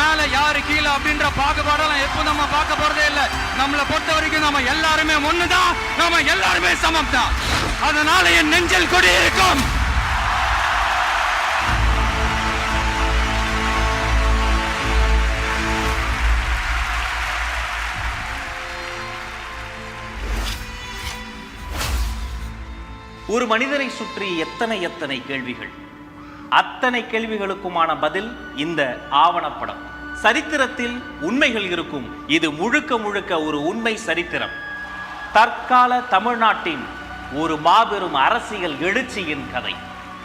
மேல யாரு கீழே அப்படின்ற பாகுபாடெல்லாம் எப்போ நம்ம பார்க்க போறதே இல்லை. நம்மளை பொறுத்த வரைக்கும் நம்ம எல்லாருமே ஒண்ணுதான், நம்ம எல்லாருமே சமம் தான். அதனால என் நெஞ்சில் கொடி இருக்கும். ஒரு மனிதரை சுற்றி எத்தனை எத்தனை கேள்விகள், அத்தனை கேள்விகளுக்குமான பதில் இந்த ஆவணப்படம். சரித்திரத்தில் உண்மைகள் இருக்கும். இது முழுக்க முழுக்க ஒரு உண்மை சரித்திரம். தற்கால தமிழ்நாட்டின் ஒரு மாபெரும் அரசியல் எழுச்சியின் கதை.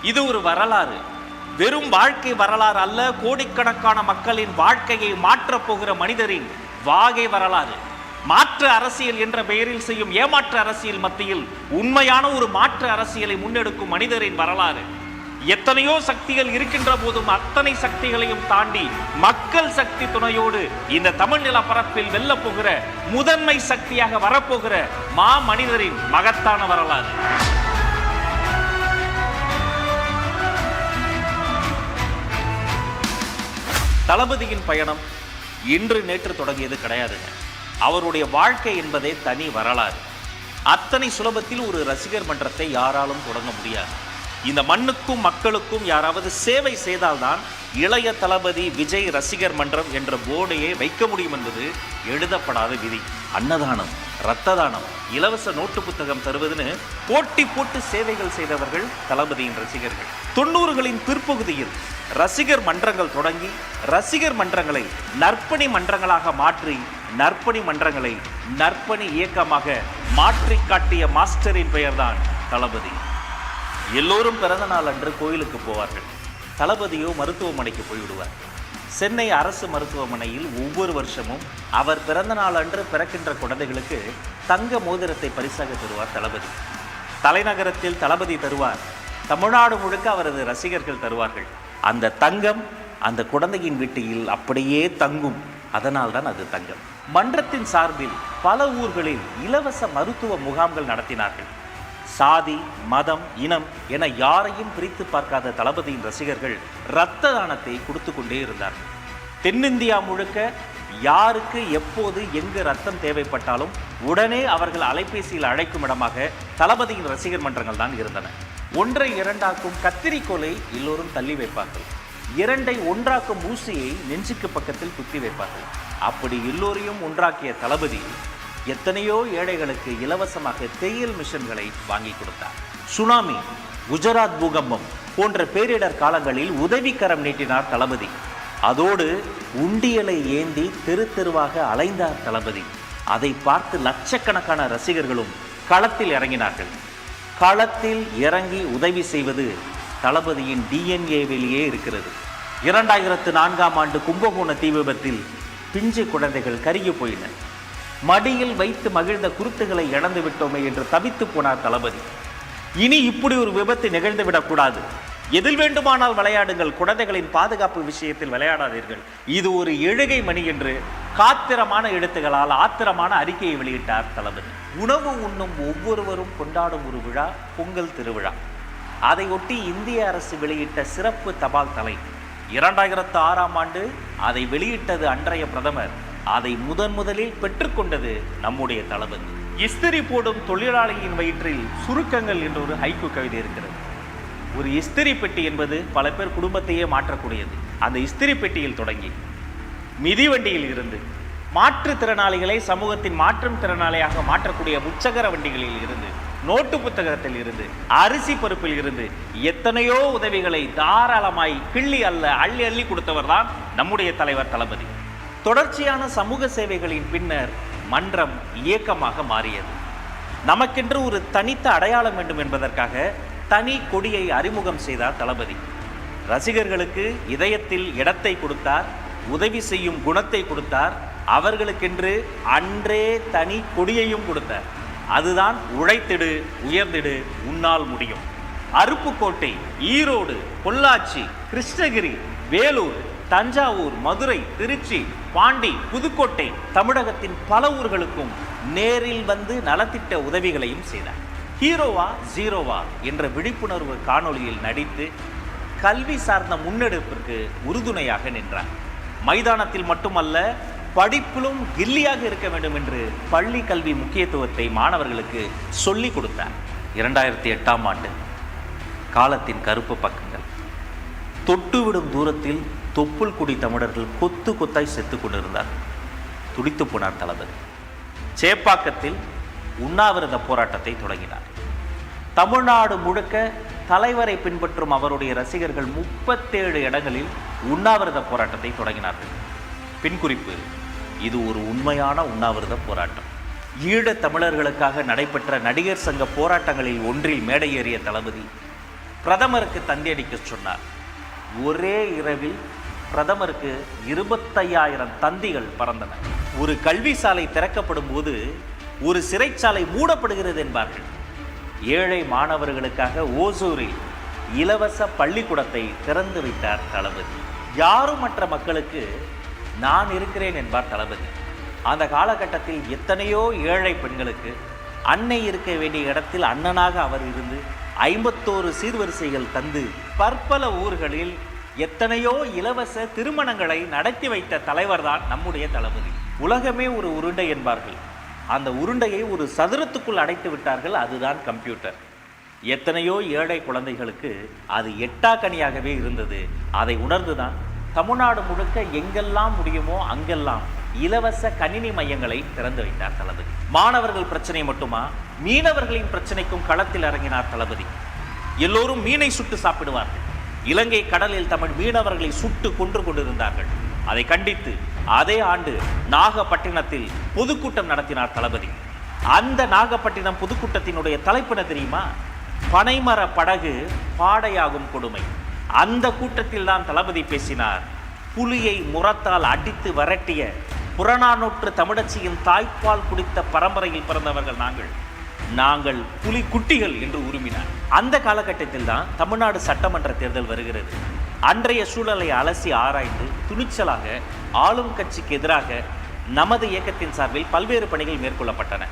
இது ஒரு வரலாறு, வெறும் வாழ்க்கை வரலாறு அல்ல. கோடிக்கணக்கான மக்களின் வாழ்க்கையை மாற்றப் போகிற மனிதரின் வாகை வரலாறு. மாற்று அரசியல் என்ற பெயரில் செய்யும் ஏமாற்று அரசியல் மத்தியில் உண்மையான ஒரு மாற்று அரசியலை முன்னெடுக்கும் மனிதரின் வரலாறு. எத்தனையோ சக்திகள் இருக்கின்ற போதும் அத்தனை சக்திகளையும் தாண்டி மக்கள் சக்தி துணையோடு இந்த தமிழ் நில பரப்பில் வெல்ல போகிற முதன்மை சக்தியாக வரப்போகிற மா மனிதரின் மகத்தான வரலாறு. தளபதியின் பயணம் இன்று நேற்று தொடங்கியது கிடையாதுங்க. அவருடைய வாழ்க்கை என்பதே தனி வரலாறு. அத்தனை சுலபத்தில் ஒரு ரசிகர் மன்றத்தை யாராலும் தொடங்க முடியாது. இந்த மண்ணுக்கும் மக்களுக்கும் யாராவது சேவை செய்தால்தான் இளைய தளபதி விஜய் ரசிகர் மன்றம் என்ற போர்டையே வைக்க முடியும் என்பது எழுதப்படாத விதி. அன்னதானம், இரத்த தானம், இலவச நோட்டு புத்தகம் தருவதுன்னு போட்டி போட்டு சேவைகள் செய்தவர்கள் தளபதியின் ரசிகர்கள். 90களின் பிற்பகுதியில் ரசிகர் மன்றங்கள் தொடங்கி ரசிகர் மன்றங்களை நற்பணி மன்றங்களாக மாற்றி நற்பணி மன்றங்களை நற்பணி இயக்கமாக மாற்றி காட்டிய மாஸ்டரின் பெயர்தான் தளபதி. எல்லோரும் பிறந்த நாள் அன்று கோயிலுக்கு போவார்கள். தளபதியோ மருத்துவமனைக்கு போய்விடுவார். சென்னை அரசு மருத்துவமனையில் ஒவ்வொரு வருஷமும் அவர் பிறந்த நாள் அன்று பிறக்கின்ற குழந்தைகளுக்கு தங்க மோதிரத்தை பரிசாக தருவார் தளபதி. தலைநகரத்தில் தளபதி தருவார். தமிழ்நாடு முழுக்க அவரது ரசிகர்கள் தருவார்கள். அந்த தங்கம் அந்த குழந்தையின் வீட்டில் அப்படியே தங்கும். அதனால்தான் அது தங்கம். மன்றத்தின் சார்பில் பல ஊர்களில் இலவச மருத்துவ முகாம்கள் நடத்தினார்கள். சாதி, மதம், இனம் என யாரையும் பிரித்து பார்க்காத தளபதியின் ரசிகர்கள் இரத்த தானத்தை கொடுத்து கொண்டே இருந்தார்கள். தென்னிந்தியா முழுக்க யாருக்கு எப்போது எங்கு ரத்தம் தேவைப்பட்டாலும் உடனே அவர்கள் அலைபேசியில் அழைக்கும் இடமாக தளபதியின் ரசிகர் மன்றங்கள் தான் இருந்தன. ஒன்றை இரண்டாக்கும் கத்திரிக்கோலை எல்லோரும் தள்ளி வைப்பார்கள். இரண்டை ஒன்றாக்கும் ஊசியை நெஞ்சுக்கு பக்கத்தில் குத்தி வைப்பார்கள். அப்படி எல்லோரையும் ஒன்றாக்கிய தளபதி எத்தனையோ ஏழைகளுக்கு இலவசமாக தேயிலை மிஷன்களை வாங்கி கொடுத்தார். சுனாமி, குஜராத் பூகம்பம் போன்ற பேரிடர் காலங்களில் உதவிக்கரம் நீட்டினார் தளபதி. அதோடு உண்டியலை ஏந்தி தெரு தெருவாக அலைந்தார் தளபதி. அதை பார்த்து லட்சக்கணக்கான ரசிகர்களும் களத்தில் இறங்கினார்கள். களத்தில் இறங்கி உதவி செய்வது தளபதியின் டிஎன்ஏவிலேயே இருக்கிறது. 2004ஆம் ஆண்டு கும்பகோண தீ விபத்தில் பிஞ்சு குழந்தைகள் கருகி போயின. மடியில் வைத்து மகிழ்ந்த குருத்துகளை இழந்து விட்டோமே என்று தவித்து போனார் தளபதி. இனி இப்படி ஒரு விபத்து நிகழ்ந்துவிடக்கூடாது. எதில் வேண்டுமானால் விளையாடுங்கள், குழந்தைகளின் பாதுகாப்பு விஷயத்தில் விளையாடாதீர்கள். இது ஒரு எழுகை மணி என்று காத்திரமான எழுத்துகளால் ஆத்திரமான அறிக்கையை வெளியிட்டார் தளபதி. உணவு உண்ணும் ஒவ்வொருவரும் கொண்டாடும் ஒரு விழா பொங்கல் திருவிழா. அதையொட்டி இந்திய அரசு வெளியிட்ட சிறப்பு தபால் தலை. 2006ஆம் ஆண்டு அதை வெளியிட்டது அன்றைய பிரதமர். அதை முதலில் பெற்றுக்கொண்டது நம்முடைய தளபதி. இஸ்திரி போடும் தொழிலாளியின் வயிற்றில் சுருக்கங்கள் என்ற ஒரு ஹைக்கூ கவிதை இருக்கிறது. ஒரு இஸ்திரி பெட்டி என்பது பல பேர் குடும்பத்தையே மாற்றக்கூடியது. அந்த இஸ்திரி பெட்டியில் தொடங்கி மிதிவண்டியில் இருந்து மாற்றுத்திறனாளிகளை சமூகத்தின் மாற்றும் திறனாளியாக மாற்றக்கூடிய முச்சக்கர வண்டிகளில் இருந்து நோட்டு புத்தகத்தில் இருந்து அரிசி பருப்பில் இருந்து எத்தனையோ உதவிகளை தாராளமாய் கிள்ளி அல்ல அள்ளி அள்ளி கொடுத்தவர் தான் நம்முடைய தலைவர் தளபதி. தொடர்ச்சியான சமூக சேவைகளின் பின்னர் மன்றம் இயக்கமாக மாறியது. நமக்கென்று ஒரு தனித்த அடையாளம் வேண்டும் என்பதற்காக தனி கொடியை அறிமுகம் செய்தார் தளபதி. ரசிகர்களுக்கு இதயத்தில் இடத்தை கொடுத்தார், உதவி செய்யும் குணத்தை கொடுத்தார், அவர்களுக்கென்று அன்றே தனி கொடியையும் கொடுத்தார். அதுதான் உழைத்திடு, உயர்ந்திடு, உன்னால் முடியும். அருப்புக்கோட்டை, ஈரோடு, பொள்ளாச்சி, கிருஷ்ணகிரி, வேலூர், தஞ்சாவூர், மதுரை, திருச்சி, பாண்டி, புதுக்கோட்டை, தமிழகத்தின் பல ஊர்களுக்கும் நேரில் வந்து நலத்திட்ட உதவிகளையும் செய்தார். ஹீரோவா ஜீரோவா என்ற விழிப்புணர்வு காணொளியில் நடித்து கல்வி சார்ந்த முன்னெடுப்பிற்கு உறுதுணையாக நின்றார். மைதானத்தில் மட்டுமல்ல, படிப்பிலும் கில்லியாக இருக்க வேண்டும் என்று பள்ளி கல்வி முக்கியத்துவத்தை மாணவர்களுக்கு சொல்லிக் கொடுத்தார். 2008ஆம் ஆண்டு காலத்தின் கருப்பு பக்கங்கள். தொட்டுவிடும் தூரத்தில் தொப்புள் குடி தமிழர்கள் கொத்து கொத்தாய் செத்து கொண்டிருந்தார். துடித்து போனார் தளபதி. சேப்பாக்கத்தில் உண்ணாவிரத போராட்டத்தை தொடங்கினார். தமிழ்நாடு முழுக்க தலைவரை பின்பற்றும் அவருடைய ரசிகர்கள் 37 இடங்களில் உண்ணாவிரத போராட்டத்தை தொடங்கினார்கள். பின்குறிப்பு: இது ஒரு உண்மையான உண்ணாவிரத போராட்டம். ஈழத் தமிழர்களுக்காக நடைபெற்ற நடிகர் சங்க போராட்டங்களில் ஒன்றில் மேடையேறிய தளபதி பிரதமருக்கு தந்தியடிக்க சொன்னார். ஒரே இரவில் பிரதமருக்கு 25,000 தந்திகள் பறந்தன. ஒரு கல்வி சாலை திறக்கப்படும் போது ஒரு சிறைச்சாலை மூடப்படுகிறது என்பார்கள். ஏழை மாணவர்களுக்காக ஓசூரில் இலவச பள்ளிக்கூடத்தை திறந்து வைத்தார் தளபதி. யாருமற்ற மக்களுக்கு நான் இருக்கிறேன் என்பார் தளபதி. அந்த காலகட்டத்தில் எத்தனையோ ஏழை பெண்களுக்கு அன்னை இருக்க வேண்டிய இடத்தில் அண்ணனாக அவர் இருந்து 51 சீர்வரிசைகள் தந்து பற்பல ஊர்களில் எத்தனையோ இலவச திருமணங்களை நடத்தி வைத்த தலைவர்தான் நம்முடைய தளபதி. உலகமே ஒரு உருண்டை என்பார்கள். அந்த உருண்டையை ஒரு சதுரத்துக்குள் அடைத்து விட்டார்கள். அதுதான் கம்ப்யூட்டர். எத்தனையோ ஏழை குழந்தைகளுக்கு அது எட்டாக்கனியாகவே இருந்தது. அதை உணர்ந்துதான் தமிழ்நாடு முழுக்க எங்கெல்லாம் முடியுமோ அங்கெல்லாம் இலவச கணினி மையங்களை திறந்து வைத்தார் தளபதி. மாணவர்கள் பிரச்சனை மட்டுமா, மீனவர்களின் பிரச்சனைக்கும் களத்தில் இறங்கினார் தளபதி. எல்லோரும் மீனை சுட்டு சாப்பிடுவார்கள். இலங்கை கடலில் தமிழ் மீனவர்களை சுட்டு கொன்று கொண்டிருந்தார்கள். அதை கண்டித்து அதே ஆண்டு நாகப்பட்டினத்தில் பொதுக்கூட்டம் நடத்தினார் தளபதி. அந்த நாகப்பட்டினம் பொதுக்கூட்டத்தினுடைய தலைப்பு தெரியுமா? பனைமர படகு பாடையாகும் கொடுமை. அந்த கூட்டத்தில் தான் தளபதி பேசினார். புலியை முரத்தால் அடித்து விரட்டிய புறநானூற்று தமிழச்சியின் தாய்ப்பால் குடித்த பரம்பரையில் பிறந்தவர்கள் நாங்கள் புலி குட்டிகள் என்று உருமினார். அந்த காலகட்டத்தில் தான் தமிழ்நாடு சட்டமன்ற தேர்தல் வருகிறது. அன்றைய சூழலை அலசி ஆராய்ந்து துணிச்சலாக ஆளும் கட்சிக்கு எதிராக நமது இயக்கத்தின் சார்பில் பல்வேறு பணிகள் மேற்கொள்ளப்பட்டன.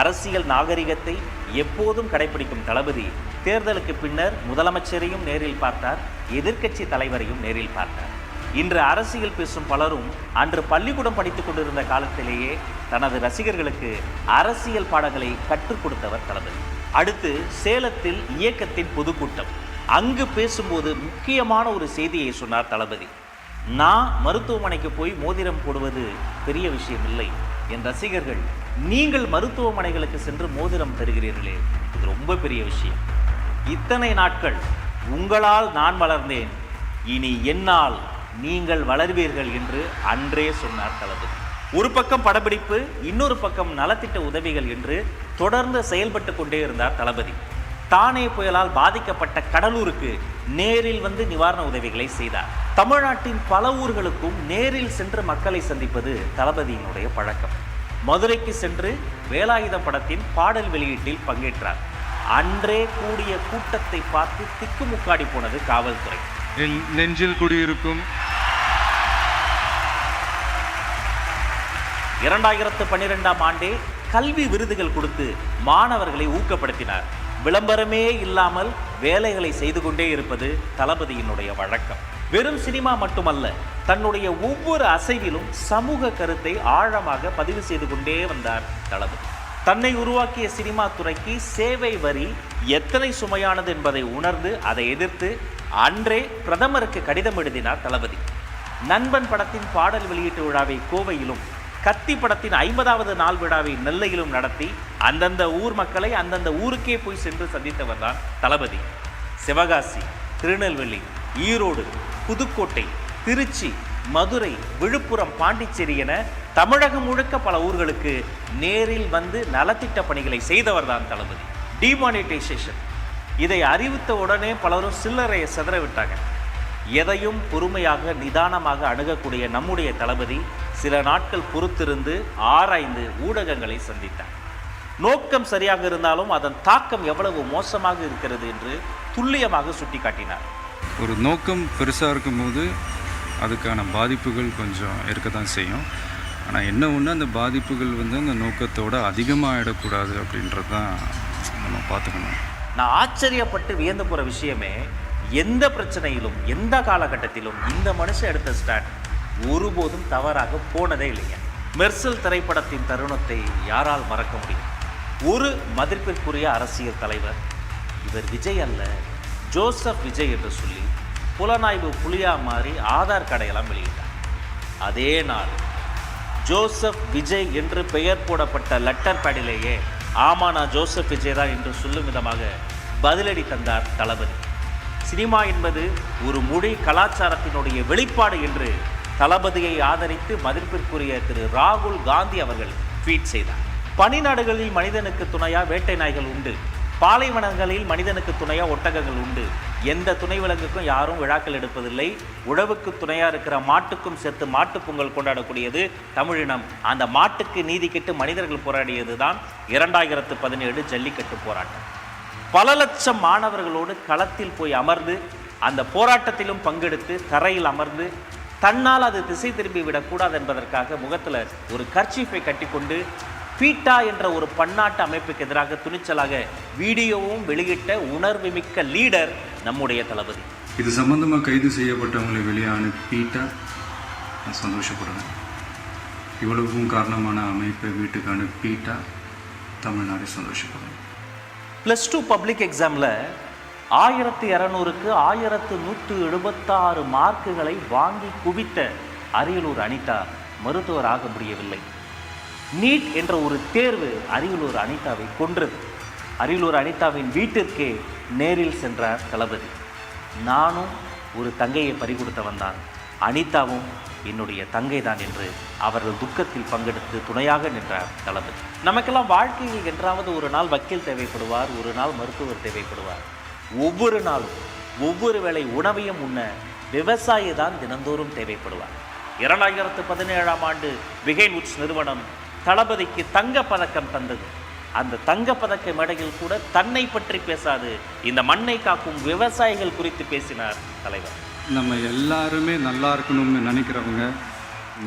அரசியல் நாகரிகத்தை எப்போதும் கடைபிடிக்கும் தளபதி தேர்தலுக்கு பின்னர் முதலமைச்சரையும் நேரில் பார்த்தார், எதிர்க்கட்சி தலைவரையும் நேரில் பார்த்தார். இன்று அரசியல் பேசும் பலரும் அன்று பள்ளிக்கூடம் படித்துக் கொண்டிருந்த காலத்திலேயே தனது ரசிகர்களுக்கு அரசியல் பாடங்களை கற்றுக் கொடுத்தவர் தளபதி. அடுத்து சேலத்தில் இயக்கத்தின் பொதுக்கூட்டம். அங்கு பேசும்போது முக்கியமான ஒரு செய்தியை சொன்னார் தளபதி. நான் மருத்துவமனைக்கு போய் மோதிரம் போடுவது பெரிய விஷயம் இல்லை. என் ரசிகர்கள், நீங்கள் மருத்துவமனைகளுக்கு சென்று மோதிரம் தருகிறீர்களே, இது ரொம்ப பெரிய விஷயம். இத்தனை நாட்கள் உங்களால் நான் வளர்ந்தேன், இனி என்னால் நீங்கள் வளர்வீர்கள் என்று அன்றே சொன்னார் தளபதி. ஒரு பக்கம் படப்பிடிப்பு, இன்னொரு பக்கம் நலத்திட்ட உதவிகள் என்று தொடர்ந்து செயல்பட்டு கொண்டே இருந்தார் தளபதி. தானே புயலால் பாதிக்கப்பட்ட கடலூருக்கு நேரில் வந்து நிவாரண உதவிகளை செய்தார். தமிழ்நாட்டின் பல ஊர்களுக்கும் நேரில் சென்று மக்களை சந்திப்பது தளபதியினுடைய பழக்கம். மதுரைக்கு சென்று வேலாயுதம் படத்தின் பாடல் வெளியீட்டில் பங்கேற்றார். அன்றே கூடிய கூட்டத்தை பார்த்து திக்குமுக்காடி போனது காவல்துறை. நெஞ்சில் குடியிருக்கும் 2012ஆம் ஆண்டே கல்வி விருதுகள் கொடுத்து மாணவர்களை ஊக்கப்படுத்தினார். விளம்பரமே இல்லாமல் வேலைகளை செய்து கொண்டே இருப்பது தளபதியினுடைய வழக்கம். வெறும் சினிமா மட்டுமல்ல, தன்னுடைய ஒவ்வொரு அசைவிலும் சமூக கருத்தை ஆழமாக பதிவு செய்து கொண்டே வந்தார் தளபதி. தன்னை உருவாக்கிய சினிமா துறைக்கு சேவை வரி எத்தனை சுமையானது என்பதை உணர்ந்து அதை எதிர்த்து அன்றே பிரதமருக்கு கடிதம் எழுதினார் தளபதி. நண்பன் படத்தின் பாடல் வெளியீட்டு விழாவை கோவையிலும், கத்தி படத்தின் 50வது நாள் விழாவை நெல்லையிலும் நடத்தி அந்தந்த ஊர் மக்களை அந்தந்த ஊருக்கே போய் சென்று சந்தித்தவர் தான் தளபதி. சிவகாசி, திருநெல்வேலி, ஈரோடு, புதுக்கோட்டை, திருச்சி, மதுரை, விழுப்புரம், பாண்டிச்சேரி என தமிழகம் முழுக்க பல ஊர்களுக்கு நேரில் வந்து நலத்திட்ட பணிகளை செய்தவர் தான் தளபதி. டிமானிட்டைசேஷன், இதை அறிவித்த உடனே பலரும் சில்லறையை சிதற விட்டாங்க. எதையும் பொறுமையாக நிதானமாக அணுகக்கூடிய நம்முடைய தளபதி சில நாட்கள் பொறுத்திருந்து ஆராய்ந்து ஊடகங்களை சந்தித்தார். நோக்கம் சரியாக இருந்தாலும் அதன் தாக்கம் எவ்வளவு மோசமாக இருக்கிறது என்று துல்லியமாக சுட்டிக்காட்டினார். ஒரு நோக்கம் பெருசாக இருக்கும்போது அதுக்கான பாதிப்புகள் கொஞ்சம் இருக்க தான் செய்யும். ஆனால் என்ன ஒன்று, அந்த பாதிப்புகள் அந்த நோக்கத்தோடு அதிகமாக ஆகிடக்கூடாது அப்படின்றது தான் நம்ம பார்த்துக்கணும். நான் ஆச்சரியப்பட்டு வியந்து போகிற விஷயமே, எந்த பிரச்சனையிலும் எந்த காலகட்டத்திலும் இந்த மனுஷன் எடுத்த ஸ்டாண்ட் ஒருபோதும் தவறாக போனதே இல்லைங்க. மெர்சல் திரைப்படத்தின் தருணத்தை யாரால் மறக்க முடியும்? ஒரு மதிப்பிற்குரிய அரசியல் தலைவர், இவர் விஜய் அல்ல ஜோசப் விஜய் என்று சொல்லி புலனாய்வு புலியா மாறி ஆதார் கார்டையெல்லாம் வெளியிட்டார். அதே நாள் ஜோசப் விஜய் என்று பெயர் போடப்பட்ட லெட்டர் பேடிலேயே ஆமா நான் ஜோசப் விஜய் தான் என்று சொல்லும் விதமாக பதிலடி தந்தார் தளபதி. சினிமா என்பது ஒரு மொழி கலாச்சாரத்தினுடைய வெளிப்பாடு என்று தளபதியை ஆதரித்து மதிப்பிற்குரிய திரு ராகுல் காந்தி அவர்கள் ட்வீட் செய்தார். பனிநாடுகளில் மனிதனுக்கு துணையா வேட்டை நாய்கள் உண்டு, பாலைவனங்களில் மனிதனுக்கு துணையா ஒட்டகங்கள் உண்டு. எந்த துணை விலங்குக்கும் யாரும் விழாக்கள் எடுப்பதில்லை. உழவுக்கு துணையா இருக்கிற மாட்டுக்கும் சேர்த்து மாட்டுப் பொங்கல் கொண்டாடக்கூடியது தமிழினம். அந்த மாட்டுக்கு நீதி கேட்டு மனிதர்கள் போராடியது தான் 2017 ஜல்லிக்கட்டு போராட்டம். பல லட்சம் மாணவர்களோடு களத்தில் போய் அமர்ந்து அந்த போராட்டத்திலும் பங்கெடுத்து தரையில் அமர்ந்து தன்னால் அது திசை திரும்பி விடக்கூடாது என்பதற்காக முகத்தில் ஒரு கர்ச்சீஃபை கட்டிக்கொண்டு பீட்டா என்ற ஒரு பன்னாட்டு அமைப்புக்கு எதிராக துணிச்சலாக வீடியோவும் வெளியிட்ட உணர்வுமிக்க லீடர் நம்முடைய தளபதி. இது சம்பந்தமாக கைது செய்யப்பட்டவங்களை வெளியே அனுப்பிட்டா நான் சந்தோஷப்படுவேன். இவ்வளவுக்கும் காரணமான அமைப்பை வீட்டுக்கு அனுப்பிட்டா தமிழ்நாடு சந்தோஷப்படுவேன். +2 பப்ளிக் எக்ஸாமில் 1200க்கு 1176 மார்க்குகளை வாங்கி குவித்த அரியலூர் அனிதா மருத்துவர் ஆக முடியவில்லை. நீட் என்ற ஒரு தேர்வு அரியலூர் அனிதாவை கொன்றது. அரியலூர் அனிதாவின் வீட்டிற்கே நேரில் சென்றார் தளபதி. நானும் ஒரு தங்கையை பறிகொடுத்தவன் தான், அனிதாவும் என்னுடைய தங்கை தான் என்று அவர்கள் துக்கத்தில் பங்கெடுத்து துணையாக நின்றார் தளபதி. நமக்கெல்லாம் வாழ்க்கையில் என்றாவது ஒரு நாள் வக்கீல் தேவைப்படுவார், ஒரு நாள் மருத்துவர் தேவைப்படுவார். ஒவ்வொரு நாளும் ஒவ்வொரு வேளை உணவையும் உண்ண விவசாயி தான் தினந்தோறும் தேவைப்படுவார். 2017ஆம் ஆண்டு பிகைன் உட்ஸ் நிறுவனம் தளபதிக்கு தங்கப்பதக்கம் தந்தது. அந்த தங்கப்பதக்க மேடையில் கூட தன்னை பற்றி பேசாது இந்த மண்ணை காக்கும் விவசாயிகள் குறித்து பேசினார் தலைவர். நம்ம எல்லாருமே நல்லா இருக்கணும்னு நினைக்கிறவங்க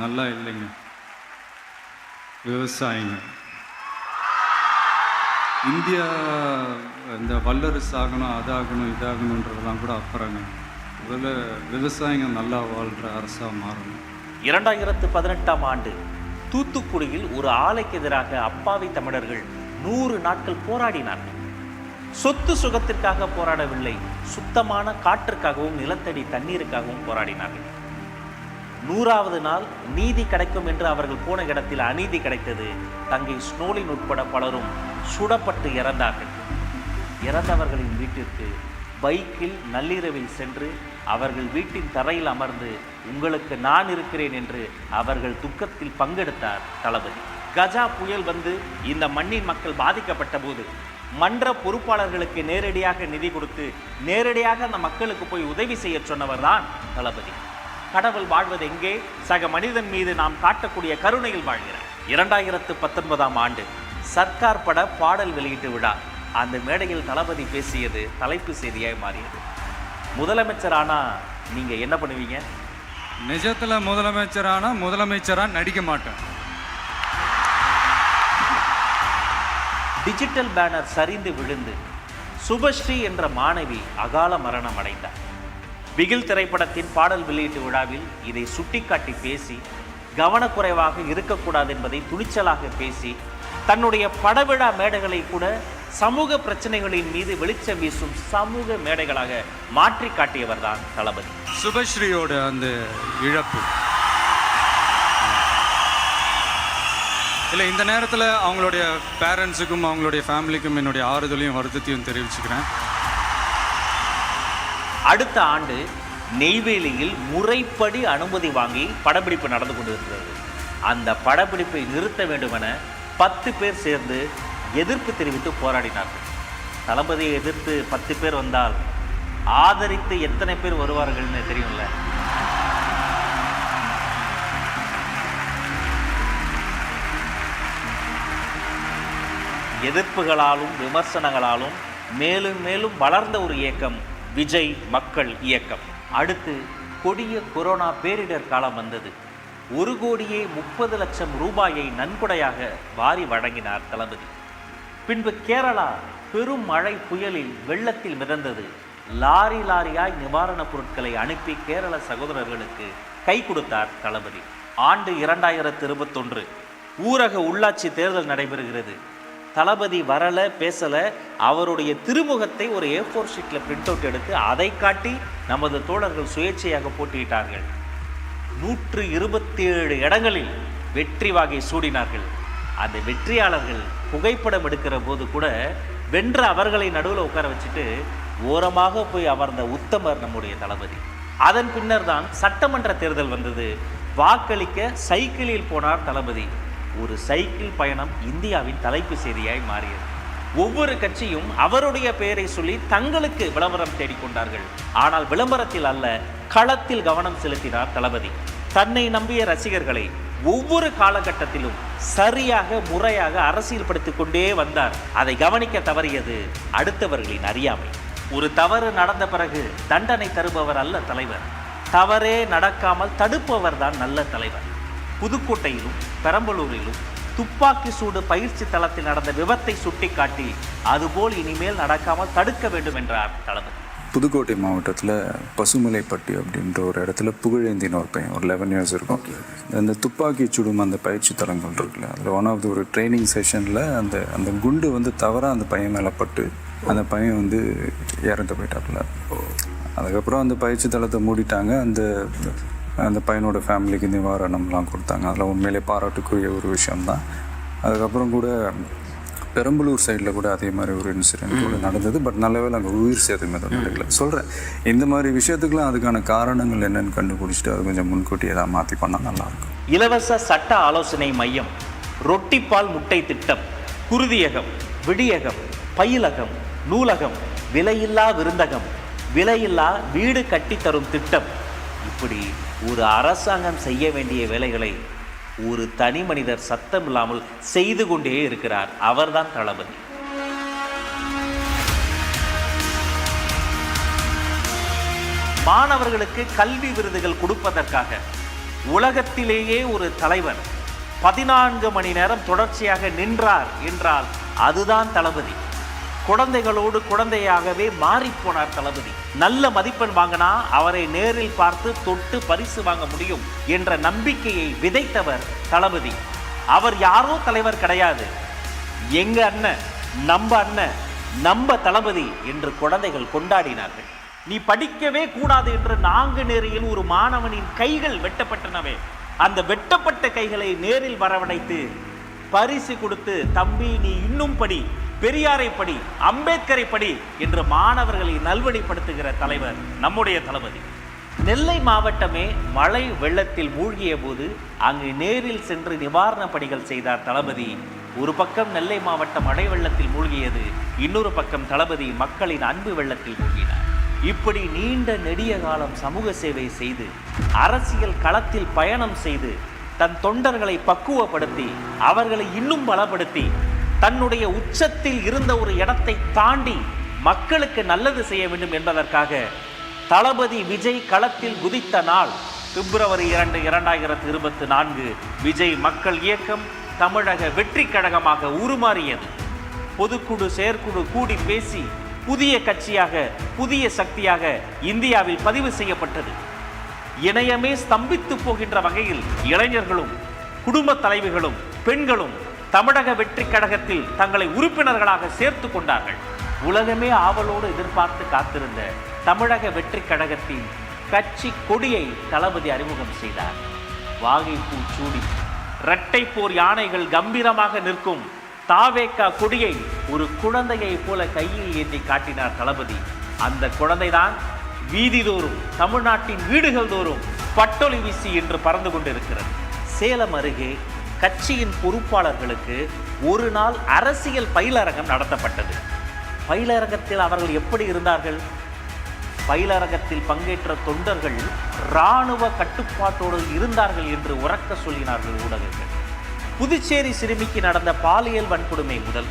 நல்லா இல்லைங்க, விவசாயிங்க. இந்தியா இந்த வல்லரசு ஆகணும், அதாகணும், இதாகணுன்றதெல்லாம் கூட அப்புறங்க. முதல்ல விவசாயிங்க நல்லா வாழ்கிற அரசாக மாறணும். 2018ஆம் ஆண்டு தூத்துக்குடியில் ஒரு ஆலைக்கு எதிராக அப்பாவி தமிழர்கள் 100 நாட்கள் போராடினார்கள். சொத்து சுகத்திற்காக போராடவில்லை, சுத்தமான காற்றுக்காகவும் நிலத்தடி தண்ணீருக்காகவும் போராடினார்கள். 100வது நாள் நீதி கிடைக்கும் என்று அவர்கள் போன இடத்தில் அநீதி கிடைத்தது. தங்கை ஸ்னோலின் உட்பட பலரும் சுடப்பட்டு இறந்தார்கள். இறந்தவர்களின் வீட்டிற்கு பைக்கில் நள்ளிரவில் சென்று அவர்கள் வீட்டின் தரையில் அமர்ந்து உங்களுக்கு நான் இருக்கிறேன் என்று அவர்கள் துக்கத்தில் பங்கெடுத்தார் தளபதி. கஜா புயல் வந்து இந்த மண்ணின் மக்கள் பாதிக்கப்பட்ட போது மன்ற பொறுப்பாளர்களுக்கு நேரடியாக நிதி கொடுத்து நேரடியாக அந்த மக்களுக்கு போய் உதவி செய்ய சொன்னவர் தான் தளபதி. கடவுள் வாழ்வது எங்கே? சக மனிதன் மீது நாம் காட்டக்கூடிய கருணையில் வாழ்கிறார். 2019ஆம் ஆண்டு சர்க்கார் பட பாடல் வெளியீட்டு விழா. அந்த மேடையில் தளபதி பேசியது தலைப்பு செய்தியாய் மாறியது. முதலமைச்சரானா நீங்க என்ன பண்ணுவீங்க? நிஜத்தில் முதலமைச்சரானா முதலமைச்சராக நடிக்க மாட்டேன். டிஜிட்டல் பேனர் சரிந்து விழுந்து சுபஸ்ரீ என்ற மாணவி அகால மரணம் அடைந்தார். பிகில் திரைப்படத்தின் பாடல் வெளியீட்டு விழாவில் இதை சுட்டிக்காட்டி பேசி கவனக்குறைவாக இருக்கக்கூடாது என்பதை துணிச்சலாக பேசி தன்னுடைய படவிழா மேடைகளை கூட சமூக பிரச்சனைகளின் மீது வெளிச்சம் வீசும் சமூக மேடைகளாக மாற்றி காட்டியவர் தான் தளபதி. சுபஸ்ரீயோட அந்த இழப்பு இல்லை, இந்த நேரத்தில் அவங்களுடைய பேரண்ட்ஸுக்கும் அவங்களுடைய ஃபேமிலிக்கும் என்னுடைய ஆறுதலையும் வருத்தத்தையும் தெரிவிச்சுக்கிறேன். அடுத்த ஆண்டு நெய்வேலியில் முறைப்படி அனுமதி வாங்கி படப்பிடிப்பு நடந்து கொண்டிருக்கிறது. அந்த படப்பிடிப்பை நிறுத்த வேண்டுமென 10 பேர் சேர்ந்து எதிர்ப்பு தெரிவித்து போராடினார்கள். தளபதியை எதிர்த்து 10 பேர் வந்தால் ஆதரித்து எத்தனை பேர் வருவார்கள்னு தெரியும்ல. எதிர்ப்புகளாலும் விமர்சனங்களாலும் மேலும் மேலும் வளர்ந்த ஒரு இயக்கம் விஜய் மக்கள் இயக்கம். அடுத்து கொடிய கொரோனா பேரிடர் காலம் வந்தது. 1,30,00,000 ரூபாயை நன்கொடையாக வாரி வழங்கினார் தளபதி. பின்பு கேரளா பெரும் மழை புயலில் வெள்ளத்தில் மிதந்தது. லாரி லாரியாய் நிவாரணப் பொருட்களை அனுப்பி கேரள சகோதரர்களுக்கு கை கொடுத்தார் தளபதி. ஆண்டு 2021 ஊரக உள்ளாட்சி தேர்தல் நடைபெறுகிறது. தளபதி வரல, பேசல. அவருடைய திருமுகத்தை ஒரு A4 ஷீட்டில் பிரிண்ட் அவுட் எடுத்து அதை காட்டி நமது தோழர்கள் சுயேட்சையாக போட்டியிட்டார்கள். 127 இடங்களில் வெற்றி வாகை சூடினார்கள். அந்த வெற்றியாளர்கள் புகைப்படம் எடுக்கிற போது கூட வென்ற அவர்களை நடுவில் உட்கார வச்சுட்டு ஓரமாக போய் அமர்ந்த உத்தமர் நம்முடைய தளபதி. அதன் பின்னர் தான் சட்டமன்ற தேர்தல் வந்தது. வாக்களிக்க சைக்கிளில் போனார் தளபதி. ஒரு சைக்கிள் பயணம் இந்தியாவின் தலைப்பு செய்தியாய் மாறியது. ஒவ்வொரு கட்சியும் அவருடைய பெயரை சொல்லி தங்களுக்கு விளம்பரம் தேடிக்கொண்டார்கள். ஆனால் விளம்பரத்தில் அல்ல, களத்தில் கவனம் செலுத்தினார் தளபதி. தன்னை நம்பிய ரசிகர்களை ஒவ்வொரு காலகட்டத்திலும் சரியாக முறையாக அரசியல்படுத்திக் கொண்டே வந்தார். அதை கவனிக்க தவறியது அடுத்தவர்களின் அறியாமை. ஒரு தவறு நடந்த பிறகு தண்டனை தருபவர் அல்ல தலைவர், தவறே நடக்காமல் தடுப்பவர் தான் நல்ல தலைவர். புதுக்கோட்டையிலும் பெரம்பலூரிலும் துப்பாக்கி சூடு பயிற்சி தளத்தில் நடந்த விபத்தை சுட்டிக்காட்டி அதுபோல் இனிமேல் நடக்காமல் தடுக்க வேண்டும் என்றார் தளபதி. புதுக்கோட்டை மாவட்டத்தில் பசுமலைப்பட்டி அப்படின்ற ஒரு இடத்துல புகழேந்தின்னு ஒரு பையன், ஒரு 11 இயர்ஸ் இருக்கும். அந்த துப்பாக்கி சுடும் அந்த பயிற்சி தளங்கள் இருக்குல்ல, அதில் ஒன் ஆஃப் த ஒரு ட்ரைனிங் செஷனில் அந்த குண்டு வந்து தவறாக அந்த பையன் மேலே பட்டு அந்த பையன் வந்து இறந்து போயிட்டாப்புல. அதுக்கப்புறம் அந்த பயிற்சி தளத்தை மூடிட்டாங்க. அந்த பையனோட ஃபேமிலிக்கு நிவாரணம்லாம் கொடுத்தாங்க. அதில் உண்மையிலே பாராட்டுக்குரிய ஒரு விஷயம்தான். அதுக்கப்புறம் கூட பெரம்பலூர் சைடில் கூட அதே மாதிரி ஒரு இன்சிடென்ட் கூட நடந்தது. பட் நல்லவேளை அங்கே உயிர் சேதம் எதுவும் நடக்கல. சொல்கிறேன், இந்த மாதிரி விஷயத்துக்குலாம் அதுக்கான காரணங்கள் என்னென்னு கண்டுபிடிச்சிட்டு அது கொஞ்சம் முன்கூட்டி எதாவது மாற்றி பண்ணால் நல்லாயிருக்கும். இலவச சட்ட ஆலோசனை மையம், ரொட்டிப்பால் முட்டை திட்டம், குருதியகம், விடியகம், பயிலகம், நூலகம், விலையில்லா விருந்தகம், விலையில்லா வீடு கட்டித்தரும் திட்டம், இப்படி ஒரு அரசாங்கம் செய்ய வேண்டிய வேலைகளை ஒரு தனி மனிதர் சத்தம் இல்லாமல் செய்து கொண்டே இருக்கிறார். அவர்தான் தளபதி. மாணவர்களுக்கு கல்வி விருதுகள் கொடுப்பதற்காக உலகத்திலேயே ஒரு தலைவர் 14 மணி நேரம் தொடர்ச்சியாக நின்றார் என்றால் அதுதான் தளபதி. குழந்தைகளோடு குழந்தையாகவே மாறிப்போனார் தளபதி. நல்ல மதிப்பெண் வாங்கினா அவரை நேரில் பார்த்து தொட்டு பரிசு வாங்க முடியும் என்ற நம்பிக்கையை விதைத்தவர் தளபதி. அவர் யாரோ தலைவர் கிடையாது, எங்க அண்ணன், நம்ம தளபதி என்று குழந்தைகள் கொண்டாடினார்கள். நீ படிக்கவே கூடாது என்று நாங்குநேரியில் ஒரு மாணவனின் கைகள் வெட்டப்பட்டனவே, அந்த வெட்டப்பட்ட கைகளை நேரில் வரவழைத்து பரிசு கொடுத்து, தம்பி நீ இன்னும் படி, பெரியாரை படி, அம்பேத்கரை படி என்று மாணவர்களை நல்வழிப்படுத்துகிற தலைவர் நம்முடைய தளபதி. நெல்லை மாவட்டமே மழை வெள்ளத்தில் மூழ்கிய போது அங்கு நேரில் சென்று நிவாரண பணிகள் செய்தார் தளபதி. ஒரு பக்கம் நெல்லை மாவட்டம் மழை வெள்ளத்தில் மூழ்கியது, இன்னொரு பக்கம் தளபதி மக்களின் அன்பு வெள்ளத்தில் மூழ்கினார். இப்படி நீண்ட நெடிய காலம் சமூக சேவை செய்து அரசியல் களத்தில் பயணம் செய்து தன் தொண்டர்களை பக்குவப்படுத்தி அவர்களை இன்னும் பலப்படுத்தி தன்னுடைய உச்சத்தில் இருந்த ஒரு இடத்தை தாண்டி மக்களுக்கு நல்லது செய்ய வேண்டும் என்பதற்காக தளபதி விஜய் களத்தில் குதித்த நாள் பிப்ரவரி 2, 2024 விஜய் மக்கள் இயக்கம் தமிழக வெற்றி கழகமாக உருமாறியது. பொதுக்குழு செயற்குழு கூடி பேசி புதிய கட்சியாக, புதிய சக்தியாக இந்தியாவில் பதிவு செய்யப்பட்டது. இணையமே ஸ்தம்பித்து போகின்ற வகையில் இளைஞர்களும் குடும்ப தலைவிகளும் பெண்களும் தமிழக வெற்றி கழகத்தில் தங்களை உறுப்பினர்களாக சேர்த்து கொண்டார்கள். உலகமே ஆவலோடு எதிர்பார்த்து காத்திருந்த தமிழக வெற்றி கழகத்தின் கட்சி கொடியை தளபதி அறிமுகம் செய்தார். வாகைப்பூ சூடி இரட்டை போர் யானைகள் கம்பீரமாக நிற்கும் தாவேக்கா கொடியை ஒரு குழந்தையை போல கையில் ஏந்தி காட்டினார் தளபதி. அந்த குழந்தைதான் வீதிதோறும், தமிழ்நாட்டின் வீடுகள் தோறும் பட்டொலி வீசி என்று பறந்து கொண்டிருக்கிறது. சேலம் அருகே கட்சியின் பொறுப்பாளர்களுக்கு ஒரு நாள் அரசியல் பயிலரங்கம் நடத்தப்பட்டது. பயிலரங்கத்தில் அவர்கள் எப்படி இருந்தார்கள்? பயிலரங்கத்தில் பங்கேற்ற தொண்டர்கள் இராணுவ கட்டுப்பாட்டோடு இருந்தார்கள் என்று உரக்க சொல்லினார்கள் ஊடகங்கள். புதுச்சேரி சிறுமிக்கு நடந்த பாலியல் வன்கொடுமை முதல்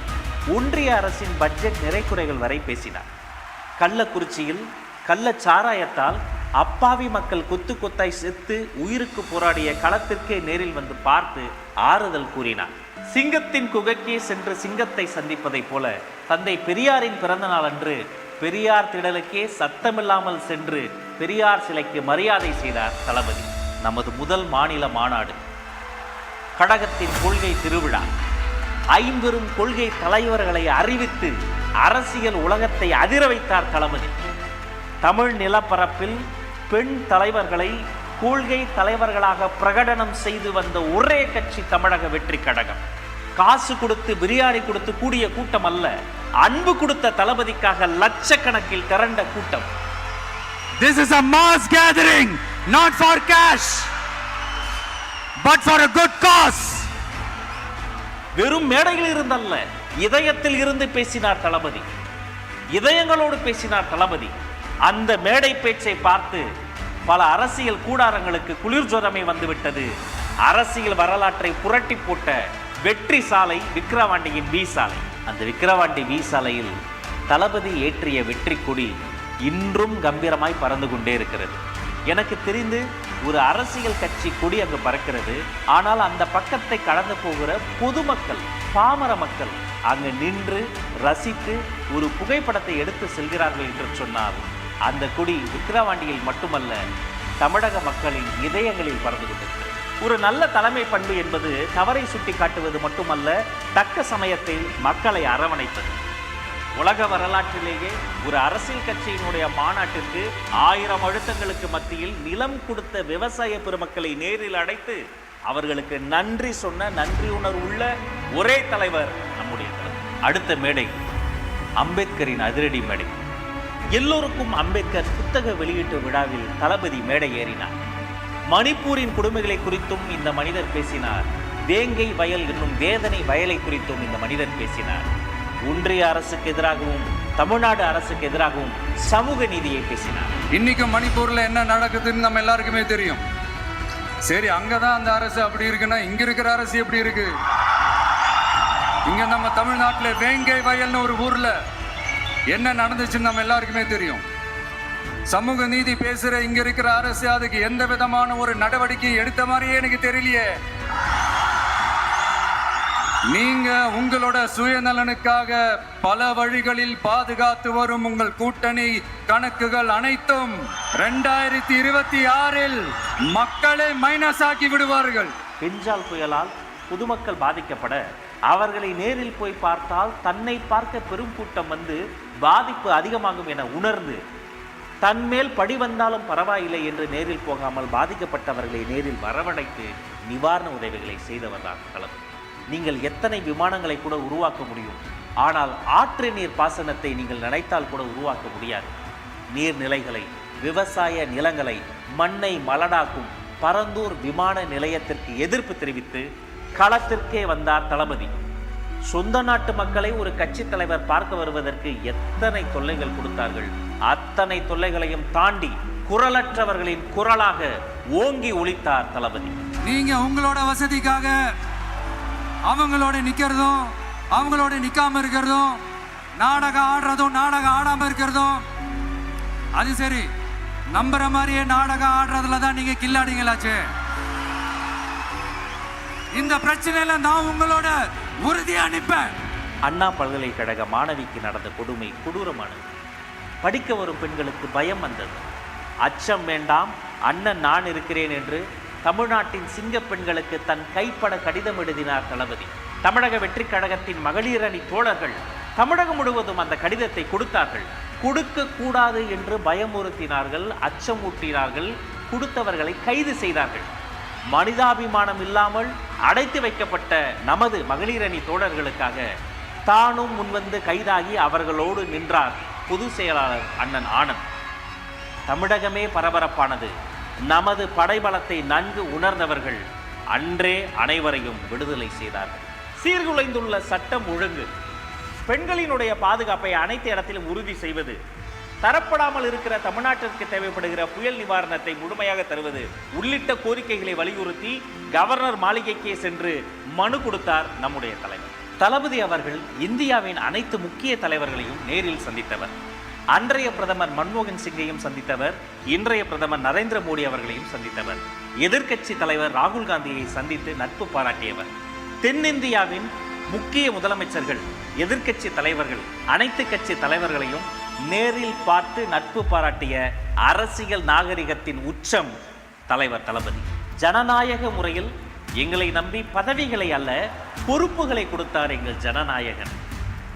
ஒன்றிய அரசின் பட்ஜெட் நிறைக்குறைகள் வரை பேசினார். கள்ளக்குறிச்சியில் கள்ளச்சாராயத்தால் அப்பாவி மக்கள் கொத்து கொத்தாய் செத்து உயிருக்கு போராடிய களத்திற்கே நேரில் வந்து பார்த்து ஆறுதல் கூறினார். சிங்கத்தின் குகைக்கே சென்று சிங்கத்தை சந்திப்பதைப் போல தந்தை பெரியாரின் பிறந்த நாள் அன்று பெரியார் திடலுக்கே சத்தமில்லாமல் சென்று பெரியார் சிலைக்கு மரியாதை செய்தார் தளபதி. நமது முதல் மாநில மாநாடு, கழகத்தின் கொள்கை திருவிழா, 50 கொள்கை தலைவர்களை அறிவித்து அரசியல் உலகத்தை அதிர வைத்தார் தளபதி. தமிழ் நிலப்பரப்பில் பெண் தலைவர்களை கொள்கை தலைவர்களாக பிரகடனம் செய்து வந்த ஒரே கட்சி தமிழக வெற்றி கழகம். காசு கொடுத்து பிரியாணி கொடுத்து கூடிய கூட்டம் அல்ல, அன்பு கொடுத்த தளபதிக்காக லட்சக்கணக்கில் திரண்ட கூட்டம். This is a mass gathering, not for cash, but for a good cause. வெறும் மேடையில் இருந்தல்ல, இதயத்தில் இருந்து பேசினார் தளபதி. இதயங்களோடு பேசினார் தளபதி. அந்த மேடை பேச்சை பார்த்து பல அரசியல் கூடாரங்களுக்கு குளிர் ஜுரமே வந்துவிட்டது. அரசியல் வரலாற்றை புரட்டி போட்ட வெற்றி சாலை விக்கிரவாண்டியின் வி சாலை. அந்த விக்கிரவாண்டி வி சாலையில் தளபதி ஏற்றிய வெற்றி கொடி இன்றும் கம்பீரமாய் பறந்து கொண்டே இருக்கிறது. எனக்கு தெரிந்து ஒரு அரசியல் கட்சி கொடி அங்கு பறக்கிறது. ஆனால் அந்த பக்கத்தை கடந்து போகிற பொதுமக்கள், பாமர மக்கள் அங்கு நின்று ரசித்து ஒரு புகைப்படத்தை எடுத்து செல்கிறார்கள் என்று சொன்னால் அந்த கொடி விக்கிரவாண்டியில் மட்டுமல்ல, தமிழக மக்களின் இதயங்களில் பறந்து கொண்டிருக்கிறது. ஒரு நல்ல தலைமை பண்பு என்பது தவறை சுட்டி காட்டுவது மட்டுமல்ல, தக்க சமயத்தில் மக்களை அரவணைப்பது. உலக வரலாற்றிலேயே ஒரு அரசியல் கட்சியினுடைய மாநாட்டிற்கு 1000 அழுத்தங்களுக்கு மத்தியில் நிலம் கொடுத்த விவசாய பெருமக்களை நேரில் அழைத்து அவர்களுக்கு நன்றி சொன்ன நன்றி உணர்வுள்ள ஒரே தலைவர் நம்முடைய தலைவர். அடுத்த மேடை அம்பேத்கரின் அதிரடி மேடை. எல்லோருக்கும் அம்பேத்கர் புத்தக வெளியீட்டு விழாவில் தளபதி மேடை ஏறினார். மணிப்பூரின் கொடுமைகளை குறித்தும் இந்த மனிதர் பேசினார். வேங்கை வயல் என்னும் வேதனை வயலை குறித்தும் இந்த மனிதர் பேசினார். ஒன்றிய அரசுக்கு எதிராகவும் தமிழ்நாடு அரசுக்கு எதிராகவும் சமூக நீதியை பேசினார். இன்னைக்கு மணிப்பூர்ல என்ன நடக்குதுன்னு நம்ம எல்லாருக்குமே தெரியும். சரி, அங்கதான் அந்த அரசு அப்படி இருக்குன்னா இங்க இருக்கிற அரசு எப்படி இருக்கு? இங்க நம்ம தமிழ்நாட்டுல வேங்கை வயல்னு ஒரு ஊர்ல என்ன நடந்துச்சுன்னு நம்ம எல்லாருக்குமே தெரியும். சமூக நீதி பேசுற இங்க இருக்கிற அரசு அதுக்கு எந்த விதமான ஒரு நடவடிக்கை எடுத்த மாதிரியே எனக்கு தெரியலையே. நீங்க உங்களோட சுயநலனுக்காக பல வழிகளில் பாதுகாத்து வரும் உங்கள் கூட்டணி கணக்குகள் அனைத்தும் 2026 மக்களை மைனஸ் ஆக்கி விடுவார்கள். பெஞ்சால் புயலால் பொதுமக்கள் பாதிக்கப்பட அவர்களை நேரில் போய் பார்த்தால் தன்னை பார்க்க பெரும் கூட்டம் வந்து பாதிப்பு அதிகமாகும் என உணர்ந்து தன்மேல் படி வந்தாலும் பரவாயில்லை என்று நேரில் போகாமல் பாதிக்கப்பட்டவர்களை நேரில் வரவழைத்து நிவாரண உதவிகளை செய்தவர்தான் தளபதி. நீங்கள் எத்தனை விமானங்களை கூட உருவாக்க முடியும், ஆனால் ஆற்று நீர் பாசனத்தை நீங்கள் நினைத்தால் கூட உருவாக்க முடியாது. நீர்நிலைகளை, விவசாய நிலங்களை, மண்ணை மலடாக்கும் பரந்தூர் விமான நிலையத்திற்கு எதிர்ப்பு தெரிவித்து களத்திற்கே வந்தார் தளபதி. சொந்த நாட்டு மக்களை ஒரு கட்சி தலைவர் பார்க்க வருவதற்கு எத்தனை தொல்லைகள் கொடுத்தார்கள். அத்தனை தொல்லைகளையும் தாண்டி குரலற்றவர்களின் குரலாக ஓங்கி ஒலித்தார் தளபதி. நீங்க உங்களோட வசதிக்காக அவங்களோட நிக்கிறதும் அவங்களோட நிக்காம இருக்கிறதும், நாடகம் ஆடுறதும் நாடகம் ஆடாம இருக்கிறதும், அது சரி, நம்புற மாதிரியே நாடகம் ஆடுறதுல தான் நீங்க கில்லாடிங்களாச்சு. இந்த பிரச்சனையில நான் உங்களோட உறுதியா நிற்பேன். அண்ணா பல்கலைக்கழக மாணவிக்கு நடந்த கொடுமை கொடூரமானது. படிக்க வரும் பெண்களுக்கு பயம் வந்தது. அச்சம் வேண்டாம், அண்ணன் நான் இருக்கிறேன் என்று தமிழ்நாட்டின் சிங்க பெண்களுக்கு தன் கைப்பட கடிதம் எழுதினார் தளபதி. தமிழக வெற்றி கழகத்தின் மகளிர் அணி தோழர்கள் தமிழகம் முழுவதும் அந்த கடிதத்தை கொடுத்தார்கள். கொடுக்க கூடாது என்று பயமுறுத்தினார்கள், அச்சமூட்டினார்கள், கொடுத்தவர்களை கைது செய்தார்கள். மனிதாபிமானம் இல்லாமல் அடைத்து வைக்கப்பட்ட நமது மகளிர் அணி தோழர்களுக்காக தானும் முன்வந்து கைதாகி அவர்களோடு நின்றார் பொதுச் செயலாளர் அண்ணன் ஆனந்த். தமிழகமே பரபரப்பானது. நமது படைபலத்தை நன்கு உணர்ந்தவர்கள் அன்றே அனைவரையும் விடுதலை செய்தார்கள். சீர்குலைந்துள்ள சட்டம் ஒழுங்கு, பெண்களினுடைய பாதுகாப்பை அனைத்து இடத்திலும் உறுதி செய்வது, தரப்படாமல் இருக்கிற தமிழ்நாட்டிற்கு தேவைப்படுகிற புயல் நிவாரணத்தை முழுமையாக தருவது உள்ளிட்ட கோரிக்கைகளை வலியுறுத்தி கவர்னர் மாளிகைக்கே சென்று மனு கொடுத்தார் நம்முடைய தலைவர். தளபதி அவர்கள் இந்தியாவின் அனைத்து முக்கிய தலைவர்களையும் நேரில் சந்தித்தவர். அன்றைய பிரதமர் மன்மோகன் சிங்கையும் சந்தித்தவர், இன்றைய பிரதமர் நரேந்திர மோடி அவர்களையும் சந்தித்தவர். எதிர்க்கட்சி தலைவர் ராகுல் காந்தியை சந்தித்து நட்பு பாராட்டியவர். தென்னிந்தியாவின் முக்கிய முதலமைச்சர்கள், எதிர்க்கட்சி தலைவர்கள், அனைத்து கட்சி தலைவர்களையும் நேரில் பார்த்து நட்பு பாராட்டிய அரசியல் நாகரிகத்தின் உச்சம் தலைவர் தளபதி. ஜனநாயக முறையில் எங்களை நம்பி பதவிகளை அல்ல பொறுப்புகளை கொடுத்தார் எங்கள் ஜனநாயகன்.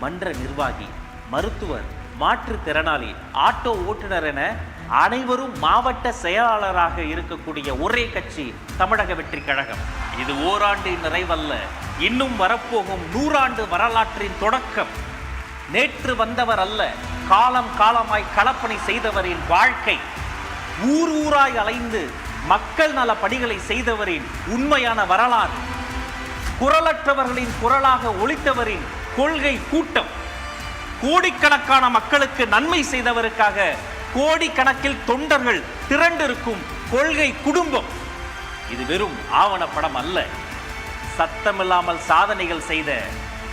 மன்ற நிர்வாகி, மருத்துவர், மாற்றுத்திறனாளி, ஆட்டோ ஓட்டுநர் என அனைவரும் மாவட்ட செயலாளராக இருக்கக்கூடிய ஒரே கட்சி தமிழக வெற்றி கழகம். இது ஓராண்டு நிறைவல்ல, இன்னும் வரப்போகும் 100 ஆண்டு வரலாற்றின் தொடக்கம். நேற்று வந்தவர் அல்ல, காலம் காலமாய் களப்பணி செய்தவரின் வாழ்க்கை. ஊர் ஊராய் அலைந்து மக்கள் நல பணிகளை செய்தவரின் உண்மையான வரலாறு. குரலற்றவர்களின் குரலாக ஒலித்தவரின் கொள்கை கூட்டம். கோடிக்கணக்கான மக்களுக்கு நன்மை செய்தவருக்காக கோடிக்கணக்கில் தொண்டர்கள் திரண்டிருக்கும் கொள்கை குடும்பம். இது வெறும் ஆவணப்படம் அல்ல, சத்தமில்லாமல் சாதனைகள் செய்த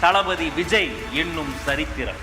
தளபதி விஜய் என்னும் சரித்திரம்.